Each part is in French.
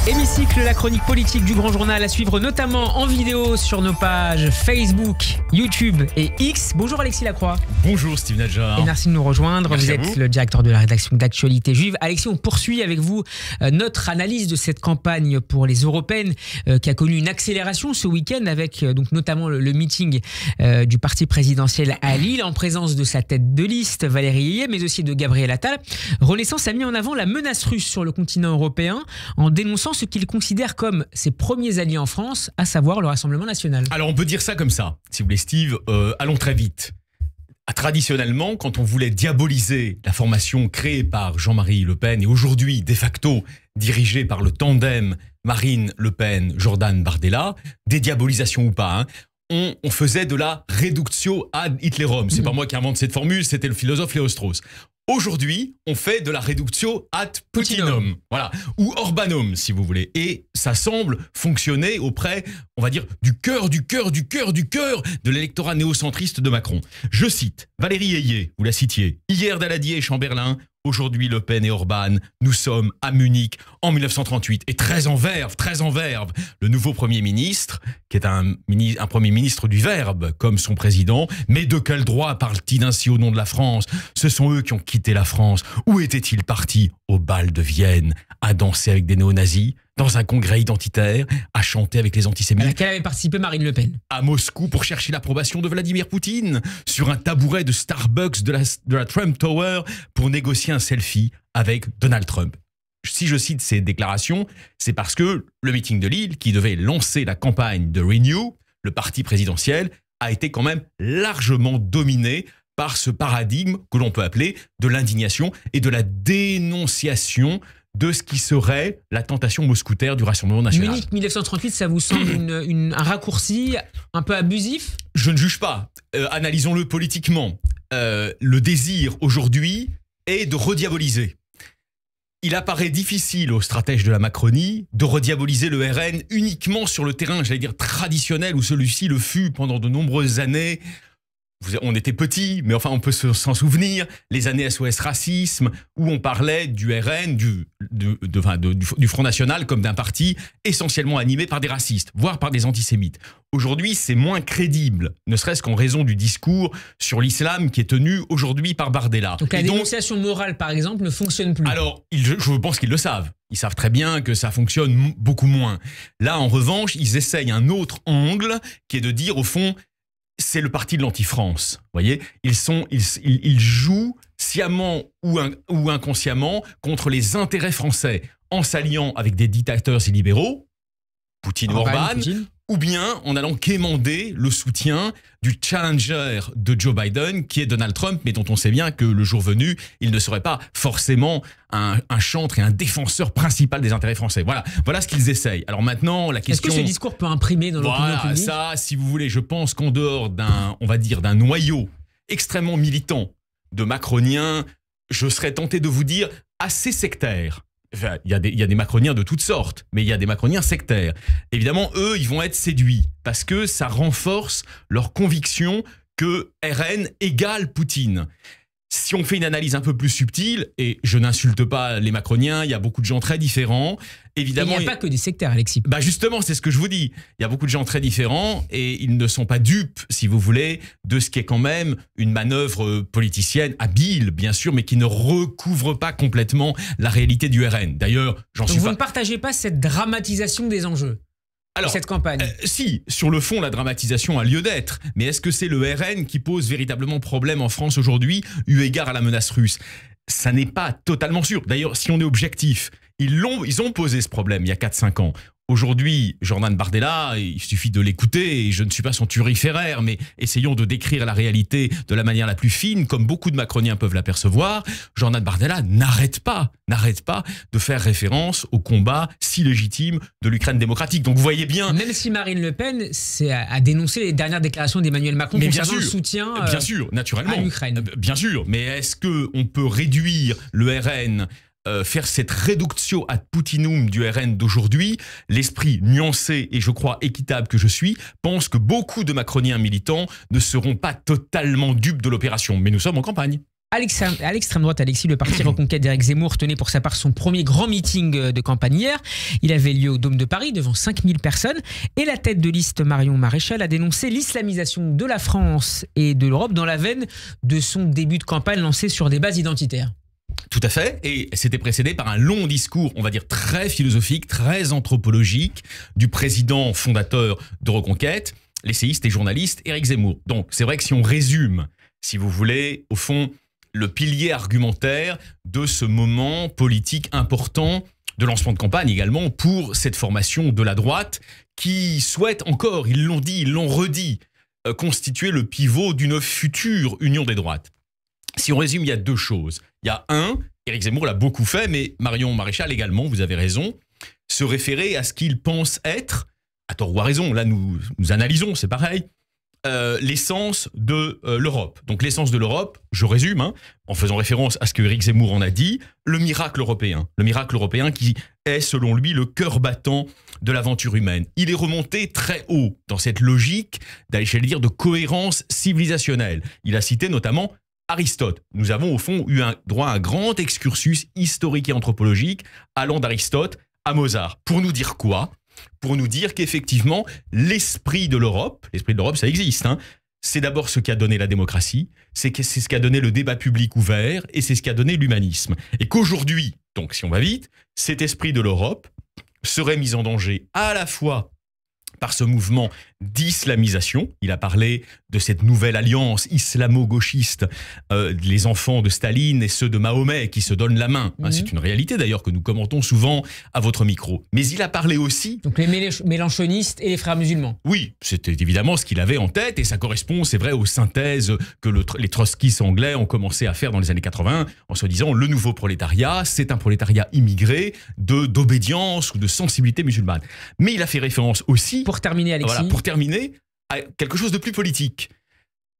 Hémicycle, la chronique politique du Grand Journal à suivre notamment en vidéo sur nos pages Facebook, YouTube et X. Bonjour Alexis Lacroix. Bonjour Steve Nadjar. Et merci de nous rejoindre. Merci vous à êtes vous. le directeur de la rédaction d'Actualité Juive. Alexis, on poursuit avec vous notre analyse de cette campagne pour les européennes qui a connu une accélération ce week-end avec donc notamment le meeting du parti présidentiel à Lille en présence de sa tête de liste Valérie Ayé, mais aussi de Gabriel Attal. Renaissance a mis en avant la menace russe sur le continent européen en dénonçant ce qu'il considère comme ses premiers alliés en France, à savoir le Rassemblement national. Alors on peut dire ça comme ça, si vous voulez Steve, allons très vite. Traditionnellement, quand on voulait diaboliser la formation créée par Jean-Marie Le Pen et aujourd'hui de facto dirigée par le tandem Marine Le Pen-Jordan Bardella, dédiabolisation ou pas, on faisait de la reductio ad Hitlerum. C'est pas moi qui invente cette formule, c'était le philosophe Léo Strauss. Aujourd'hui, on fait de la reductio ad Putinum, voilà, ou Orbanum, si vous voulez. Et ça semble fonctionner auprès, on va dire, du cœur de l'électorat néocentriste de Macron. Je cite Valérie Ayé, vous la citiez, hier Daladier et Chamberlain, aujourd'hui Le Pen et Orban, nous sommes à Munich en 1938. Et très en verve, le nouveau Premier ministre, qui est un Premier ministre du Verbe, comme son président, mais de quel droit parle-t-il ainsi au nom de la France? Ce sont eux qui ont quitté la France. Où étaient-ils partis? Au bal de Vienne, à danser avec des néo-nazis, dans un congrès identitaire, à chanter avec les antisémites. À laquelle avait participé Marine Le Pen. À Moscou pour chercher l'approbation de Vladimir Poutine, sur un tabouret de Starbucks de la Trump Tower pour négocier un selfie avec Donald Trump. Si je cite ces déclarations, c'est parce que le meeting de Lille, qui devait lancer la campagne de Renew, le parti présidentiel, a été quand même largement dominé par ce paradigme que l'on peut appeler de l'indignation et de la dénonciation de ce qui serait la tentation mousquetaire du Rassemblement national. Munich 1938, ça vous semble un raccourci un peu abusif? Je ne juge pas. Analysons-le politiquement. Le désir aujourd'hui est de rediaboliser. Il apparaît difficile aux stratèges de la Macronie de rediaboliser le RN uniquement sur le terrain, j'allais dire, traditionnel, où celui-ci le fut pendant de nombreuses années. On était petits, mais enfin on peut s'en souvenir, les années SOS Racisme, où on parlait du RN, du Front National, comme d'un parti essentiellement animé par des racistes, voire par des antisémites. Aujourd'hui, c'est moins crédible, ne serait-ce qu'en raison du discours sur l'islam qui est tenu aujourd'hui par Bardella. Donc la dénonciation morale, par exemple, ne fonctionne plus. Alors, je pense qu'ils le savent. Ils savent très bien que ça fonctionne beaucoup moins. Là, en revanche, ils essayent un autre angle, qui est de dire, au fond, c'est le parti de l'anti-France. Vous voyez, ils jouent sciemment ou inconsciemment contre les intérêts français en s'alliant avec des dictateurs illibéraux, Poutine ou Orban, ou bien en allant quémander le soutien du challenger de Joe Biden, qui est Donald Trump, mais dont on sait bien que le jour venu, il ne serait pas forcément un chantre et un défenseur principal des intérêts français. Voilà ce qu'ils essayent. Alors maintenant, la question... Est-ce que ce discours peut imprimer dans l'opinion publique? Ça, si vous voulez, je pense qu'en dehors d'un noyau extrêmement militant de macroniens, je serais tenté de vous dire assez sectaire. Enfin, il y a des macroniens de toutes sortes, mais il y a des macroniens sectaires. Évidemment, eux, ils vont être séduits parce que ça renforce leur conviction que RN égale Poutine. Si on fait une analyse un peu plus subtile, et je n'insulte pas les macroniens, il y a beaucoup de gens très différents. Évidemment, il n'y a pas que des sectaires, Alexis. Bah justement, c'est ce que je vous dis. Il y a beaucoup de gens très différents et ils ne sont pas dupes, si vous voulez, de ce qui est quand même une manœuvre politicienne habile, bien sûr, mais qui ne recouvre pas complètement la réalité du RN. D'ailleurs, vous ne partagez pas cette dramatisation des enjeux? Alors, cette campagne. Si, sur le fond, la dramatisation a lieu d'être. Mais est-ce que c'est le RN qui pose véritablement problème en France aujourd'hui, eu égard à la menace russe? Ça n'est pas totalement sûr. D'ailleurs, si on est objectif, ils ont posé ce problème il y a 4-5 ans. Aujourd'hui, Jordan Bardella, il suffit de l'écouter, et je ne suis pas son turiféraire, mais essayons de décrire la réalité de la manière la plus fine, comme beaucoup de macroniens peuvent l'apercevoir. Jordan Bardella n'arrête pas de faire référence au combat si légitime de l'Ukraine démocratique. Donc vous voyez bien... Même si Marine Le Pen a dénoncé les dernières déclarations d'Emmanuel Macron concernant le soutien bien sûr, naturellement, à l'Ukraine. Bien sûr, mais est-ce qu'on peut réduire le RN faire cette reductio ad Putinum du RN d'aujourd'hui? L'esprit nuancé et je crois équitable que je suis pense que beaucoup de macroniens militants ne seront pas totalement dupes de l'opération. Mais nous sommes en campagne. À l'extrême droite, Alexis, le parti Reconquête d'Éric Zemmour tenait pour sa part son premier grand meeting de campagne hier. Il avait lieu au Dôme de Paris devant 5000 personnes. Et la tête de liste Marion Maréchal a dénoncé l'islamisation de la France et de l'Europe dans la veine de son début de campagne lancé sur des bases identitaires. Tout à fait, et c'était précédé par un long discours, on va dire très philosophique, très anthropologique, du président fondateur de Reconquête, l'essayiste et journaliste Éric Zemmour. Donc c'est vrai que si on résume, si vous voulez, au fond, le pilier argumentaire de ce moment politique important de lancement de campagne également pour cette formation de la droite qui souhaite encore, ils l'ont dit, ils l'ont redit, constituer le pivot d'une future union des droites. Si on résume, il y a deux choses. Il y a Éric Zemmour l'a beaucoup fait, mais Marion Maréchal également, vous avez raison, se référer à ce qu'il pense être, à tort ou à raison, là nous analysons, c'est pareil, l'essence de l'Europe. Donc l'essence de l'Europe, je résume, en faisant référence à ce que Éric Zemmour en a dit, le miracle européen. Le miracle européen qui est, selon lui, le cœur battant de l'aventure humaine. Il est remonté très haut dans cette logique, j'allais dire, de cohérence civilisationnelle. Il a cité notamment Aristote. Nous avons au fond eu droit à un grand excursus historique et anthropologique allant d'Aristote à Mozart. Pour nous dire quoi ? Pour nous dire qu'effectivement, l'esprit de l'Europe, ça existe, c'est d'abord ce qui a donné la démocratie, c'est ce qui a donné le débat public ouvert et c'est ce qui a donné l'humanisme. Et qu'aujourd'hui, donc si on va vite, cet esprit de l'Europe serait mis en danger à la fois par ce mouvement d'islamisation. Il a parlé de cette nouvelle alliance islamo-gauchiste, les enfants de Staline et ceux de Mahomet qui se donnent la main. C'est une réalité d'ailleurs que nous commentons souvent à votre micro. Mais il a parlé aussi... Donc les mélanchonistes et les frères musulmans. Oui, c'était évidemment ce qu'il avait en tête et ça correspond, c'est vrai, aux synthèses que les trotskistes anglais ont commencé à faire dans les années 80 en se disant le nouveau prolétariat, c'est un prolétariat immigré d'obédience ou de sensibilité musulmane. Mais il a fait référence aussi... Pour terminer, Alexis. Voilà, pour terminer, à quelque chose de plus politique.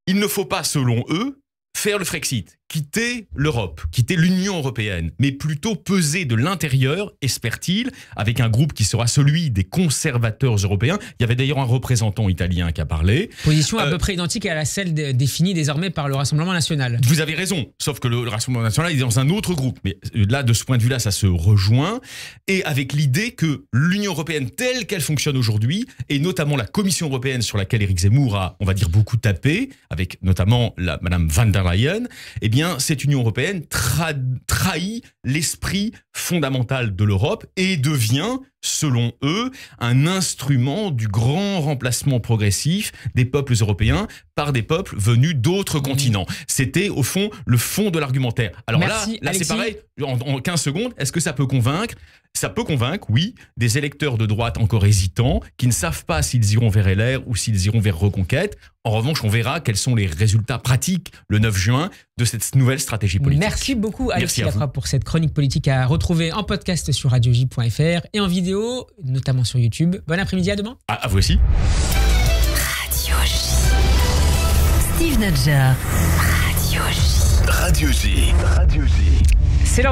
Il ne faut pas, selon eux, faire le Frexit, quitter l'Europe, quitter l'Union européenne, mais plutôt peser de l'intérieur, espère-t-il, avec un groupe qui sera celui des conservateurs européens. Il y avait d'ailleurs un représentant italien qui a parlé. Position à peu près identique à celle définie désormais par le Rassemblement national. Vous avez raison, sauf que le Rassemblement national est dans un autre groupe. Mais là, de ce point de vue-là, ça se rejoint. Et avec l'idée que l'Union européenne telle qu'elle fonctionne aujourd'hui, et notamment la Commission européenne sur laquelle Éric Zemmour a, on va dire, beaucoup tapé, avec notamment Madame van der Leyen, eh bien, cette Union européenne trahit l'esprit fondamental de l'Europe et devient, selon eux, un instrument du grand remplacement progressif des peuples européens par des peuples venus d'autres continents. C'était, au fond, le fond de l'argumentaire. Alors merci, là c'est Alexis. pareil, en 15 secondes, est-ce que ça peut convaincre ? Ça peut convaincre, oui, des électeurs de droite encore hésitants, qui ne savent pas s'ils iront vers LR ou s'ils iront vers Reconquête. En revanche, on verra quels sont les résultats pratiques le 9 juin de cette nouvelle stratégie politique. Merci beaucoup, Alexis Lafrappe, pour cette chronique politique à retrouver en podcast sur radioj.fr et en vidéo, notamment sur YouTube. Bon après-midi, à demain. À vous aussi. Radio J. Steve Nadjar. Radio J. Radio J. Radio J. C'est l'heure de